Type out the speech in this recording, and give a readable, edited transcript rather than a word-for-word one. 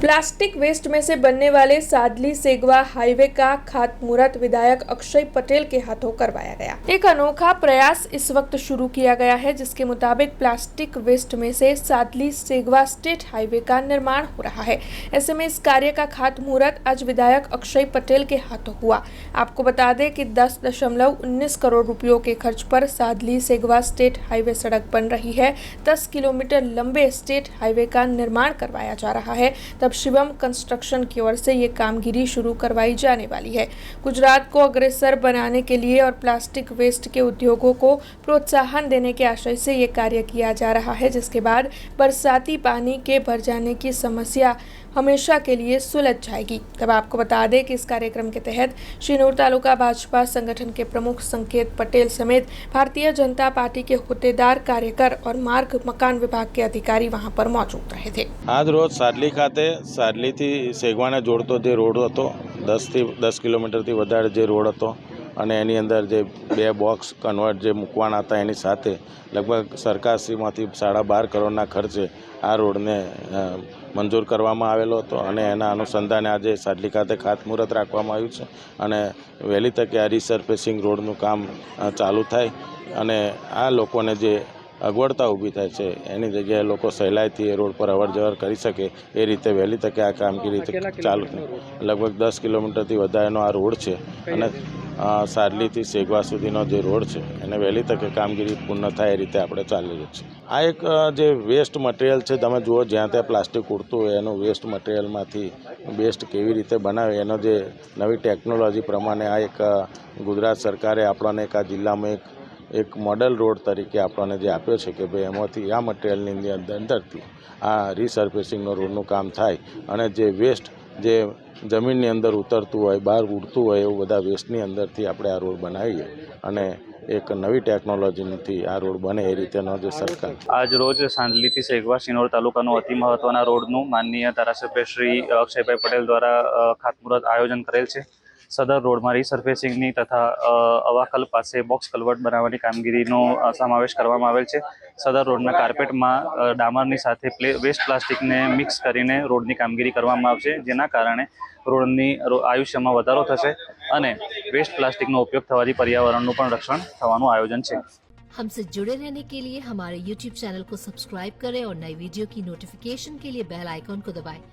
Plastic waste में से बनने वाले सादली सेगवा हाईवे का खातमुहूर्त विधायक अक्षय पटेल के हाथों करवाया गया। एक अनोखा प्रयास इस वक्त शुरू किया गया है, जिसके मुताबिक प्लास्टिक वेस्ट में से सादली सेगवा स्टेट हाईवे का निर्माण हो रहा है। ऐसे में इस कार्य का खातमुहूर्त आज विधायक अक्षय पटेल के हाथों हुआ। आपको बता दें कि 10.19 करोड़ रुपयों के खर्च पर सादली सेगवा स्टेट हाईवे सड़क बन रही है। 10 किलोमीटर लंबे स्टेट हाईवे का निर्माण करवाया जा रहा है। तब शिवम कंस्ट्रक्शन की ओर से ये कामगिरी शुरू करवाई जाने वाली है। गुजरात को अग्रसर बनाने के लिए और प्लास्टिक वेस्ट के उद्योगों को प्रोत्साहन देने के आशय से ये कार्य किया जा रहा है, जिसके बाद बरसाती पानी के भर जाने की समस्या हमेशा के लिए सुलझ जाएगी। तब आपको बता दें कि इस कार्यक्रम के तहत शिनोर तालुका भाजपा संगठन के प्रमुख संकेत पटेल समेत भारतीय जनता पार्टी के होद्देदार, कार्यकर और मार्ग मकान विभाग के अधिकारी वहां पर मौजूद रहे थे। आज रोज सादली खाते सादलीथी सेगवाने जोड़तो जे रोड हतो 10 किलोमीटरथी वधारे जे रोड हतो અને એની અંદર જે 2 બોક્સ કન્વર્ટ જે મૂકવાના હતા એની સાથે લગભગ સરકારશ્રીમાંથી 12.5 કરોડના ખર્ચે આ રોડને મંજૂર કરવામાં આવેલો હતો અને એના અનુસંધાને આજે સાદલી ખાતે ખાતમુહૂર્ત રાખવામાં આવ્યું છે અને વહેલી તકે આ રીસર્ફેસિંગ રોડનું કામ ચાલુ થાય અને આ લોકોને જે અગવડતા ઊભી થાય છે એની જગ્યાએ લોકો સહેલાઈથી એ રોડ પર અવરજવર કરી શકે એ રીતે વહેલી તકે આ કામગીરી ચાલુ થાય। લગભગ 10 કિલોમીટરથી વધારેનો આ રોડ છે અને સાદલીથી સેગવા સુધીનો જે રોડ છે એને વહેલી તકે કામગીરી પૂર્ણ થાય એ રીતે આપણે ચાલી રહ્યું છે। આ એક જે વેસ્ટ મટીરિયલ છે, તમે જુઓ જ્યાં ત્યાં પ્લાસ્ટિક ઉડતું હોય એનું વેસ્ટ મટીરિયલમાંથી બેસ્ટ કેવી રીતે બનાવે એનો જે નવી ટેકનોલોજી પ્રમાણે આ એક ગુજરાત સરકારે આપણને એક આ જિલ્લામાં એક મોડેલ રોડ તરીકે આપણને જે આપ્યો છે કે ભાઈ એમાંથી આ મટીરિયલની અંદરથી આ રીસર્ફેસિંગનો રોડનું કામ થાય અને જે વેસ્ટ જે જમીનની અંદર ઉતરતું હોય, બહાર ઉડતું હોય એવું બધા વેસ્ટની અંદરથી આપણે આ રોડ બનાવીએ અને એક નવી ટેકનોલોજીથી આ રોડ બને એ રીતેનો જે સરકાર આજ રોજ સાંદલીથી સેગવા શિનોર તાલુકાનો અતિ મહત્વના રોડનું માનનીય ધારાસભ્ય શ્રી અક્ષયભાઈ પટેલ દ્વારા ખાતમુહૂર્ત આયોજન કરેલ છે। સદર રોડમાં રીસર્ફેસિંગની તથા અવાકલ પાસે બોક્સ કલવર્ટ બનાવવાની કામગીરીનો સમાવેશ કરવામાં આવેલ છે। સદર રોડના કાર્પેટમાં ડામરની સાથે વેસ્ટ પ્લાસ્ટિકને મિક્સ કરીને રોડની કામગીરી કરવામાં આવશે, જેના કારણે રોડની આયુષ્યમાં વધારો થશે અને વેસ્ટ પ્લાસ્ટિકનો ઉપયોગ થવાથી पर्यावरणનું પણ રક્ષણ થવાનું આયોજન છે। हमसे जुड़े रहने के लिए हमारे YouTube चैनल को सब्सक्राइब करें और नई वीडियो की नोटिफिकेशन के लिए बेल आइकॉन को दबाएं।